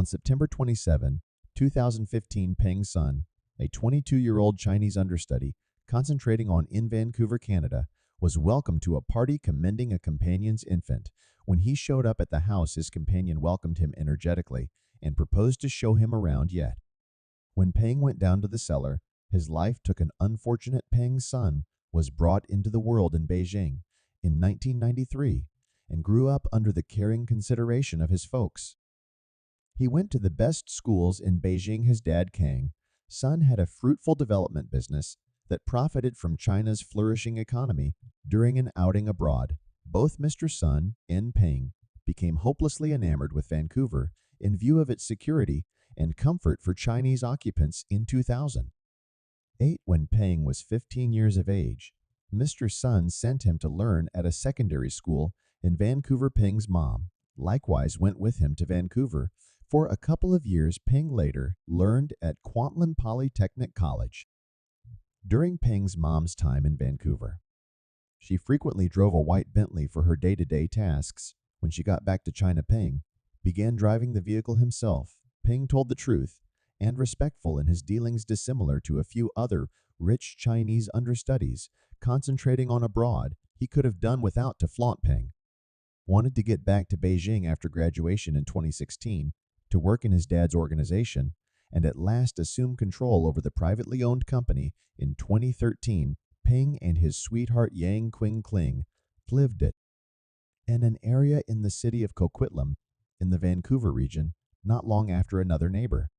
On September 27, 2015, Peng's son, a 22-year-old Chinese understudy concentrating on in Vancouver, Canada, was welcomed to a party commending a companion's infant. When he showed up at the house, his companion welcomed him energetically and proposed to show him around yet. When Peng went down to the cellar, his life took an unfortunate. Peng's son was brought into the world in Beijing in 1993 and grew up under the caring consideration of his folks. He went to the best schools in Beijing. His dad, Kang, son, had a fruitful development business that profited from China's flourishing economy. During an outing abroad, both Mr. Sun and Peng became hopelessly enamored with Vancouver in view of its security and comfort for Chinese occupants. In 2008, when Peng was 15 years of age, Mr. Sun sent him to learn at a secondary school in Vancouver. Peng's mom likewise went with him to Vancouver for a couple of years. Peng later learned at Kwantlen Polytechnic College. During Peng's mom's time in Vancouver, she frequently drove a white Bentley for her day-to-day tasks. When she got back to China, Peng began driving the vehicle himself. Peng told the truth and respectful in his dealings, dissimilar to a few other rich Chinese understudies concentrating on abroad. He could have done without to flaunt. Peng wanted to get back to Beijing after graduation in 2016 to work in his dad's organization and at last assume control over the privately owned company. In 2013, Peng and his sweetheart Yang Qing lived in an area in the city of Coquitlam in the Vancouver region. Not long after, another neighbor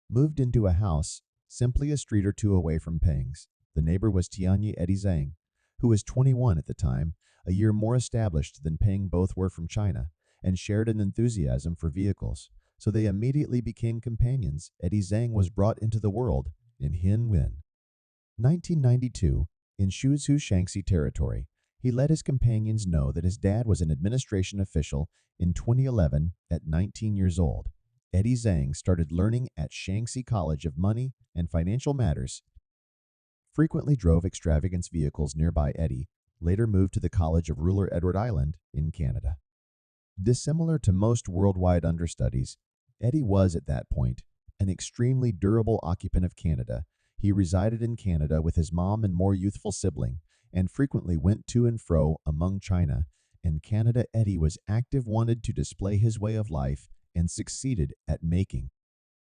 moved into a house simply a street or two away from Peng's. The neighbor was Tianyi Eddie Zhang, who was 21 at the time, a year more established than Peng. Both were from China and shared an enthusiasm for vehicles, so they immediately became companions. Eddie Zhang was brought into the world in Hinwen, 1992, in Shuzhou, Shaanxi territory. He let his companions know that his dad was an administration official. In 2011, at 19 years old, Eddie Zhang started learning at Shaanxi College of Money and Financial Matters. Frequently drove extravagant vehicles nearby. Eddie later moved to the College of Ruler Edward Island in Canada. Dissimilar to most worldwide understudies, Eddie was at that point an extremely durable occupant of Canada. He resided in Canada with his mom and more youthful sibling, and frequently went to and fro among China and Canada. Eddie was active, wanted to display his way of life, and succeeded at making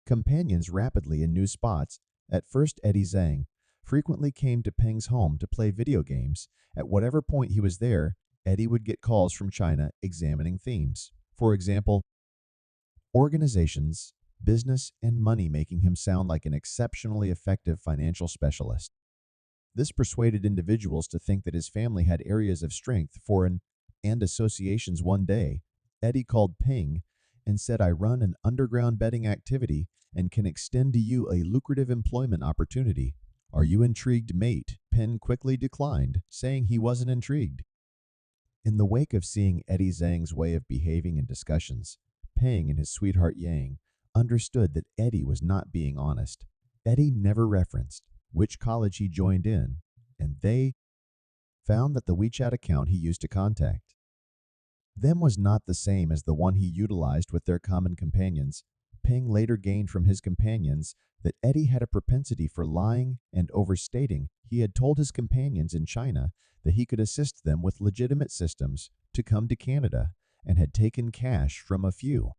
companions rapidly in new spots. At first, Eddie Zhang frequently came to Peng's home to play video games. At whatever point he was there, Eddie would get calls from China examining themes. For example, organizations, business, and money, making him sound like an exceptionally effective financial specialist. This persuaded individuals to think that his family had areas of strength and associations. One day, Eddie called Peng and said, "I run an underground betting activity and can extend to you a lucrative employment opportunity. Are you intrigued, mate?" Peng quickly declined, saying he wasn't intrigued. In the wake of seeing Eddie Zhang's way of behaving in discussions, Peng and his sweetheart Yang understood that Eddie was not being honest. Eddie never referenced which college he joined in, and they found that the WeChat account he used to contact them was not the same as the one he utilized with their common companions. Peng later gained from his companions that Eddie had a propensity for lying and overstating. He had told his companions in China that he could assist them with legitimate systems to come to Canada and had taken cash from a few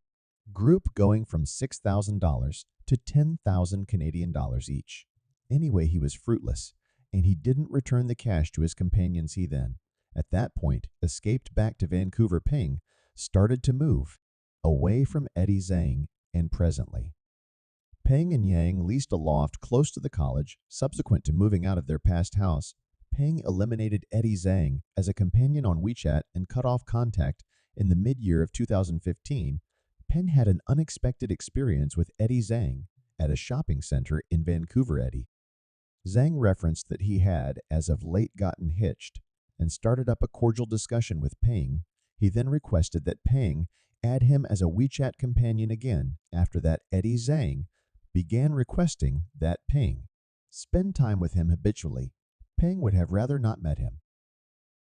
group, going from $6,000 to 10,000 Canadian dollars each. Anyway, he was fruitless, and he didn't return the cash to his companions. He then, at that point, escaped back to Vancouver. Peng started to move away from Eddie Zhang, and presently, Peng and Yang leased a loft close to the college. Subsequent to moving out of their past house, Peng eliminated Eddie Zhang as a companion on WeChat and cut off contact. In the mid-year of 2015, Peng had an unexpected experience with Eddie Zhang at a shopping center in Vancouver. Eddie Zhang referenced that he had, as of late, gotten hitched and started up a cordial discussion with Peng. He then requested that Peng add him as a WeChat companion again. After that, Eddie Zhang began requesting that Peng spend time with him habitually. Peng would have rather not met him.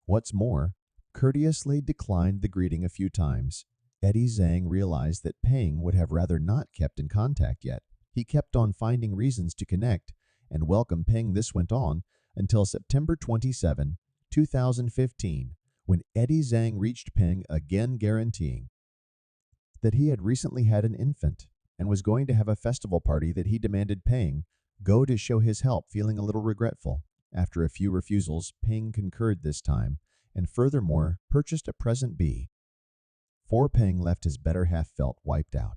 What's more, courteously declined the greeting a few times. Eddie Zhang realized that Peng would have rather not kept in contact yet. He kept on finding reasons to connect and welcome Peng. This went on until September 27, 2015, when Eddie Zhang reached Peng again, guaranteeing that he had recently had an infant and was going to have a festival party that he demanded Peng go to show his help. Feeling a little regretful after a few refusals, Peng concurred this time and furthermore purchased a present before Peng left. His better half felt wiped out.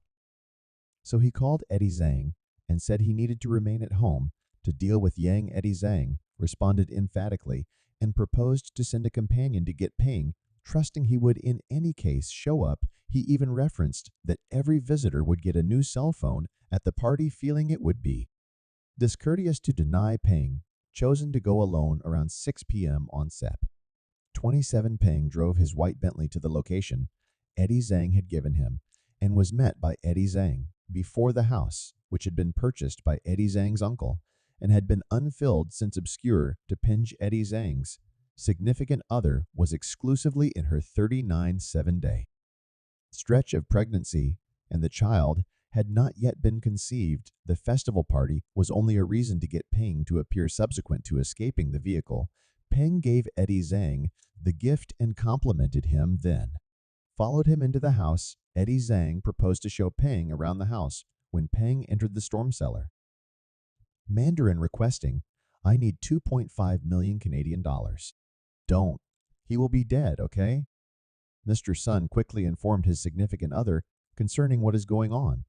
So he called Eddie Zhang and said he needed to remain at home to deal with Yang. Eddie Zhang responded emphatically and proposed to send a companion to get Peng, trusting he would in any case show up. He even referenced that every visitor would get a new cell phone at the party, feeling it would be discourteous to deny Peng, chosen to go alone around 6 p.m. on Sep. 27. Peng drove his white Bentley to the location Eddie Zhang had given him and was met by Eddie Zhang before the house, which had been purchased by Eddie Zhang's uncle and had been unfilled since obscure to Peng. Eddie Zhang's significant other was exclusively in her 39-7-day stretch of pregnancy, and the child had not yet been conceived. The festival party was only a reason to get Peng to appear. Subsequent to escaping the vehicle, Peng gave Eddie Zhang the gift and complimented him, then followed him into the house. Eddie Zhang proposed to show Peng around the house when Peng entered the storm cellar. Mandarin requesting, "I need 2.5 million Canadian dollars. Don't. He will be dead, okay?" Mr. Sun quickly informed his significant other concerning what is going on.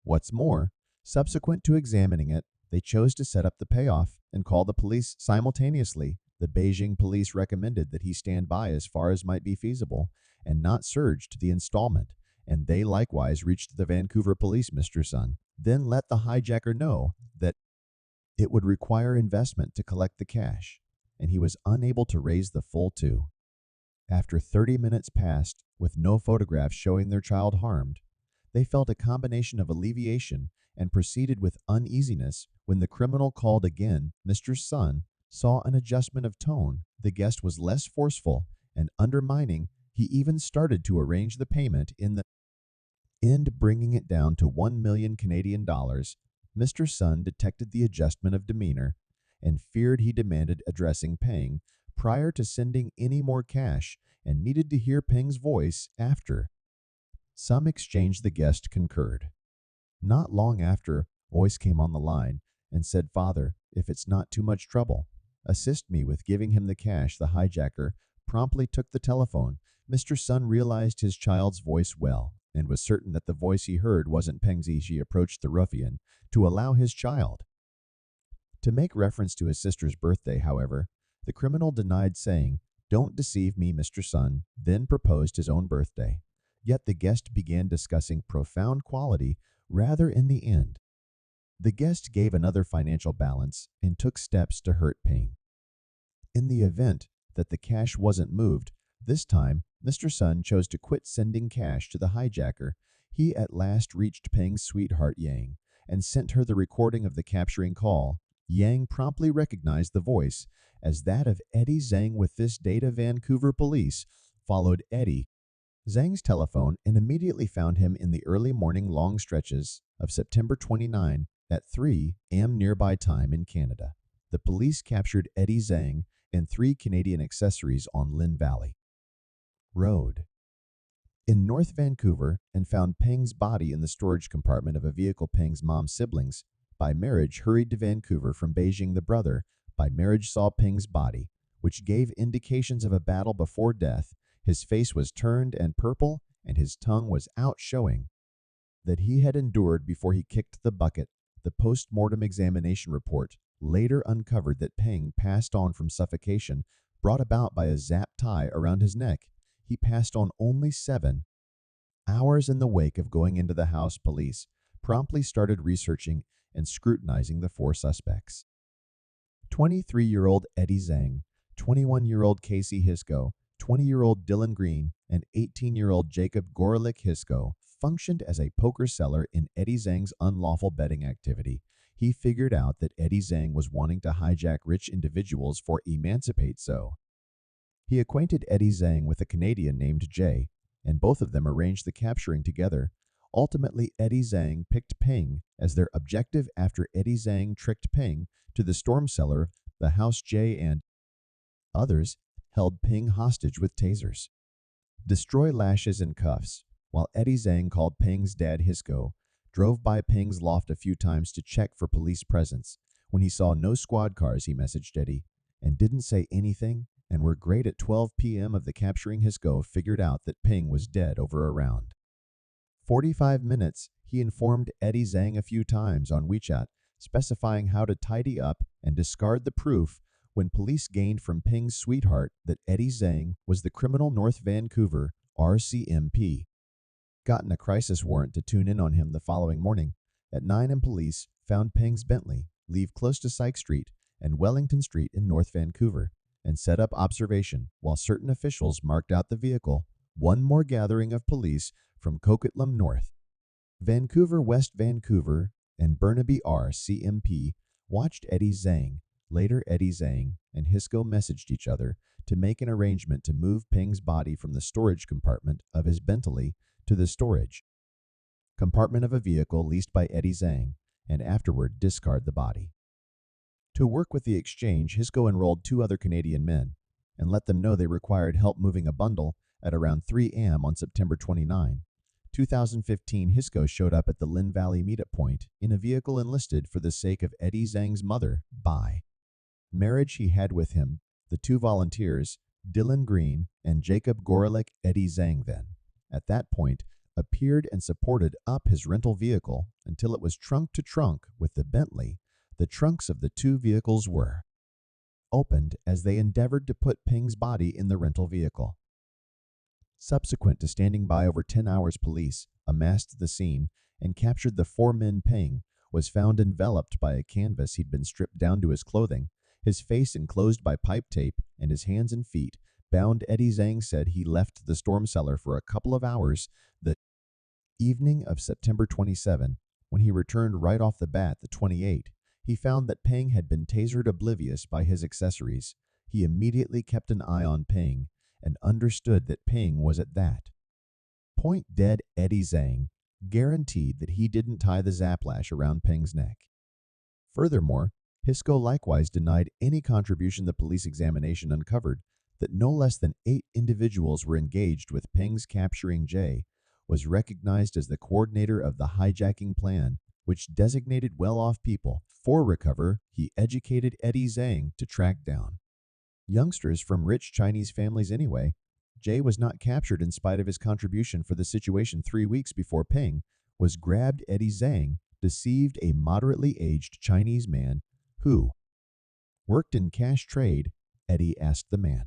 What's more, subsequent to examining it, they chose to set up the payoff and call the police simultaneously. The Beijing police recommended that he stand by as far as might be feasible and not surge to the installment, and they likewise reached the Vancouver police. Mr. Sun then let the hijacker know that it would require investment to collect the cash, and he was unable to raise the full two. After 30 minutes passed with no photographs showing their child harmed, they felt a combination of alleviation and proceeded with uneasiness when the criminal called again. Mr. Sun saw an adjustment of tone. The guest was less forceful and undermining. He even started to arrange the payment in the end, bringing it down to 1 million Canadian dollars. Mr. Sun detected the adjustment of demeanor and feared he demanded addressing Peng prior to sending any more cash and needed to hear Peng's voice after some exchange. The guest concurred. Not long after, voice came on the line and said, "Father, if it's not too much trouble, assist me with giving him the cash." The hijacker promptly took the telephone. Mr. Sun realized his child's voice well and was certain that the voice he heard wasn't Peng's. He approached the ruffian to allow his child to make reference to his sister's birthday. However, the criminal denied, saying, "Don't deceive me." Mr. Sun then proposed his own birthday. Yet the guest began discussing profound quality rather. In the end, the guest gave another financial balance and took steps to hurt Peng. In the event that the cash wasn't moved, this time Mr. Sun chose to quit sending cash to the hijacker. He at last reached Peng's sweetheart Yang and sent her the recording of the capturing call. Yang promptly recognized the voice as that of Eddie Zhang. With this data, Vancouver police followed Eddie Zhang's telephone and immediately found him in the early morning long stretches of September 29 at 3 a.m. nearby time in Canada. The police captured Eddie Zhang and 3 Canadian accessories on Lynn Valley Road in North Vancouver and found Peng's body in the storage compartment of a vehicle. Peng's mom's siblings by marriage hurried to Vancouver from Beijing. The brother by marriage saw Peng's body, which gave indications of a battle before death. His face was turned and purple, and his tongue was out, showing that he had endured before he kicked the bucket. The post-mortem examination report later uncovered that Peng passed on from suffocation brought about by a zap tie around his neck. He passed on only 7 hours in the wake of going into the house. Police promptly started researching and scrutinizing the 4 suspects. 23-year-old Eddie Zhang, 21-year-old Casey Hisco, 20-year-old Dylan Green, and 18-year-old Jacob Gorelick Hisco functioned as a poker seller in Eddie Zhang's unlawful betting activity. He figured out that Eddie Zhang was wanting to hijack rich individuals for emancipate, so he acquainted Eddie Zhang with a Canadian named Jay, and both of them arranged the capturing together. Ultimately, Eddie Zhang picked Ping as their objective after Eddie Zhang tricked Ping to the storm cellar, the house J, and others held Ping hostage with tasers. Destroy lashes and cuffs. While Eddie Zhang called Ping's dad Hisco, drove by Ping's loft a few times to check for police presence. When he saw no squad cars, he messaged Eddie and didn't say anything, and were great at 12 p.m. of the capturing. Hisco figured out that Ping was dead over around 45 minutes. He informed Eddie Zhang a few times on WeChat, specifying how to tidy up and discard the proof. When police gained from Ping's sweetheart that Eddie Zhang was the criminal North Vancouver RCMP, gotten a crisis warrant to tune in on him the following morning. At 9 a.m. police found Ping's Bentley leave close to Psyche Street and Wellington Street in North Vancouver and set up observation while certain officials marked out the vehicle. One more gathering of police from Coquitlam North, Vancouver, West Vancouver, and Burnaby RCMP watched Eddie Zhang. Later, Eddie Zhang and Hisco messaged each other to make an arrangement to move Ping's body from the storage compartment of his Bentley to the storage compartment of a vehicle leased by Eddie Zhang, and afterward discard the body. To work with the exchange, Hisco enrolled 2 other Canadian men and let them know they required help moving a bundle. At around 3 a.m. on September 29, 2015, Hisco showed up at the Lynn Valley meetup point in a vehicle enlisted for the sake of Eddie Zhang's mother by marriage he had with him. The 2 volunteers, Dylan Green and Jacob Gorelick. Eddie Zhang then, at that point, appeared and supported up his rental vehicle until it was trunk to trunk with the Bentley. The trunks of the 2 vehicles were opened as they endeavored to put Ping's body in the rental vehicle. Subsequent to standing by over 10 hours, police amassed the scene and captured the 4 men. Ping was found enveloped by a canvas. He'd been stripped down to his clothing, his face enclosed by pipe tape, and his hands and feet bound. Eddie Zhang said he left the storm cellar for a couple of hours the evening of September 27. When he returned right off the bat, the 28th, he found that Ping had been tasered, oblivious by his accessories. He immediately kept an eye on Ping and understood that Ping was at that point dead. Eddie Zhang guaranteed that he didn't tie the zaplash around Ping's neck. Furthermore, Hisco likewise denied any contribution. The police examination uncovered that no less than 8 individuals were engaged with Ping's capturing. Jay was recognized as the coordinator of the hijacking plan, which designated well-off people. For recover, he educated Eddie Zhang to track down youngsters from rich Chinese families. Anyway, Jay was not captured in spite of his contribution for the situation. 3 weeks before Ping was grabbed, Eddie Zhang deceived a moderately aged Chinese man who worked in cash trade. Eddie asked the man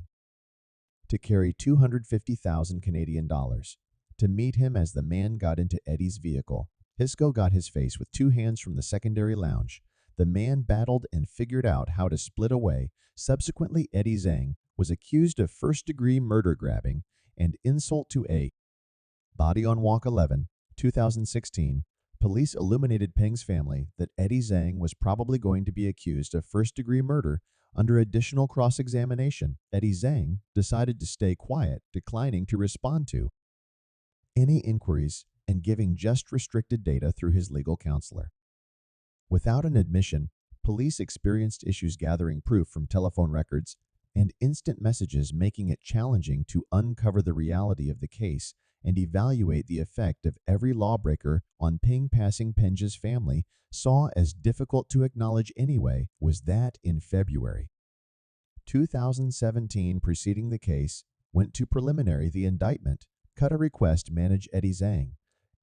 to carry 250,000 Canadian dollars to meet him. As the man got into Eddie's vehicle, Hisco got his face with 2 hands from the secondary lounge. The man battled and figured out how to split away. Subsequently, Eddie Zhang was accused of first-degree murder, grabbing, and insult to a body. On Walk 11, 2016, police illuminated Ping's family that Eddie Zhang was probably going to be accused of first-degree murder. Under additional cross-examination, Eddie Zhang decided to stay quiet, declining to respond to any inquiries and giving just restricted data through his legal counselor. Without an admission, police experienced issues gathering proof from telephone records and instant messages, making it challenging to uncover the reality of the case and evaluate the effect of every lawbreaker on Ping. Passing Peng's family saw as difficult to acknowledge anyway was that in February 2017, preceding the case, went to preliminary. The indictment cut a request manage Eddie Zhang.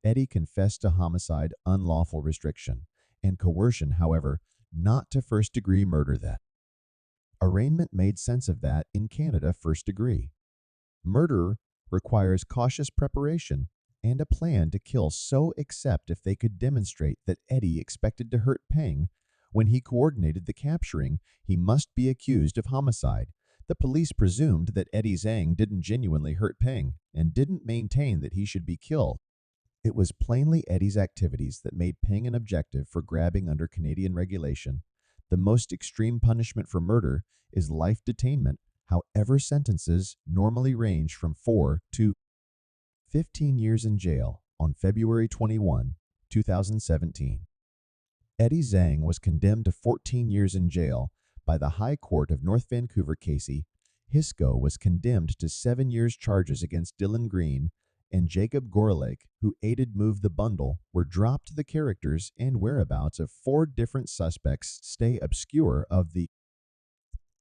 Eddie confessed to homicide, unlawful restriction, and coercion, however, not to first-degree murder. That arraignment made sense of that. In Canada, first-degree murder requires cautious preparation and a plan to kill, so except if they could demonstrate that Eddie expected to hurt Ping when he coordinated the capturing, he must be accused of homicide. The police presumed that Eddie Zhang didn't genuinely hurt Ping and didn't maintain that he should be killed. It was plainly Eddie's activities that made Ping an objective for grabbing under Canadian regulation. The most extreme punishment for murder is life detainment. However, sentences normally range from 4 to 15 years in jail on February 21, 2017. Eddie Zhang was condemned to 14 years in jail by the High Court of North Vancouver. Casey Hisco was condemned to 7 years. Charges against Dylan Green and Jacob Gorelick, who aided move the bundle, were dropped. The characters and whereabouts of 4 different suspects stay obscure. Of the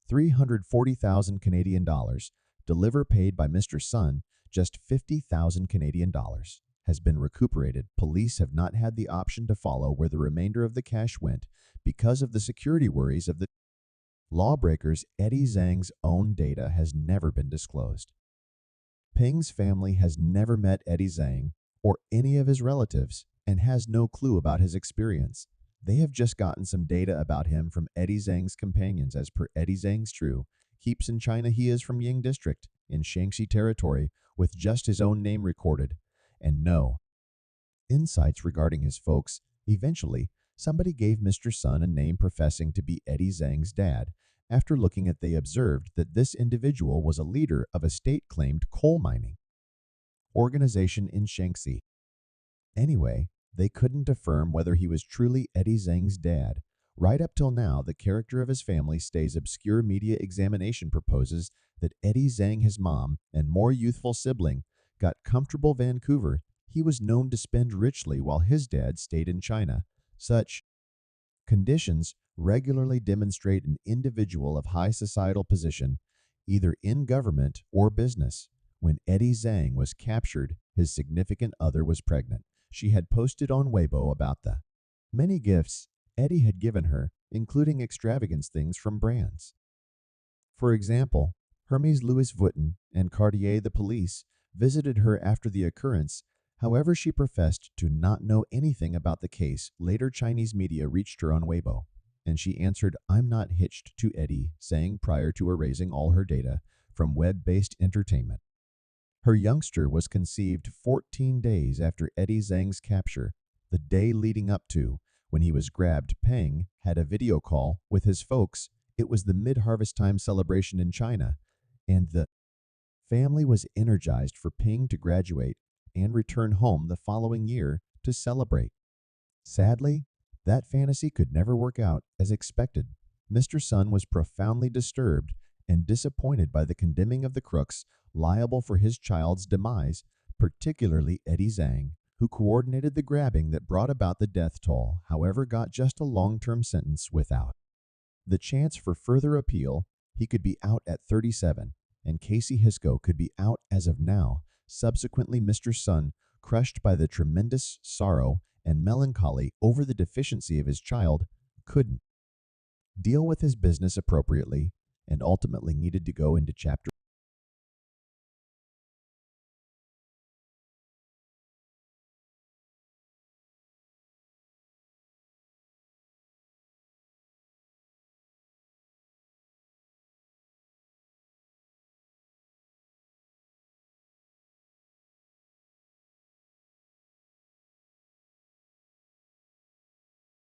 340,000 Canadian dollars deliver paid by Mr. Sun, just 50,000 Canadian dollars has been recuperated. Police have not had the option to follow where the remainder of the cash went because of the security worries of the lawbreakers. Eddie Zhang's own data has never been disclosed. Ping's family has never met Eddie Zhang or any of his relatives and has no clue about his experience. They have just gotten some data about him from Eddie Zhang's companions. As per Eddie Zhang's true keeps in China, he is from Ying District in Shaanxi Territory with just his own name recorded and no insights regarding his folks. Eventually, somebody gave Mr. Sun a name professing to be Eddie Zhang's dad. After looking at, they observed that this individual was a leader of a state-claimed coal mining organization in Shaanxi. Anyway, they couldn't affirm whether he was truly Eddie Zhang's dad. Right up till now, the character of his family stays obscure. Media examination proposes that Eddie Zhang, his mom, and more youthful sibling got comfortable Vancouver. He was known to spend richly while his dad stayed in China. Such conditions regularly demonstrate an individual of high societal position, either in government or business. When Eddie Zhang was captured, his significant other was pregnant. She had posted on Weibo about the many gifts Eddie had given her, including extravagant things from brands. For example, Hermes Louis Vuitton and Cartier. The police visited her after the occurrence. However, she professed to not know anything about the case. Later, Chinese media reached her on Weibo, and she answered, "I'm not hitched to Eddie," saying prior to erasing all her data from web-based entertainment. Her youngster was conceived 14 days after Eddie Zhang's capture. The day leading up to when he was grabbed, Peng had a video call with his folks. It was the mid-harvest time celebration in China, and the family was energized for Peng to graduate and return home the following year to celebrate. Sadly, that fantasy could never work out as expected. Mr. Sun was profoundly disturbed and disappointed by the condemning of the crooks liable for his child's demise, particularly Eddie Zhang, who coordinated the grabbing that brought about the death toll. However, got just a long-term sentence without the chance for further appeal. He could be out at 37, and Casey Hisco could be out as of now. Subsequently, Mr. Sun, crushed by the tremendous sorrow and melancholy over the deficiency of his child, couldn't deal with his business appropriately and ultimately needed to go into chapter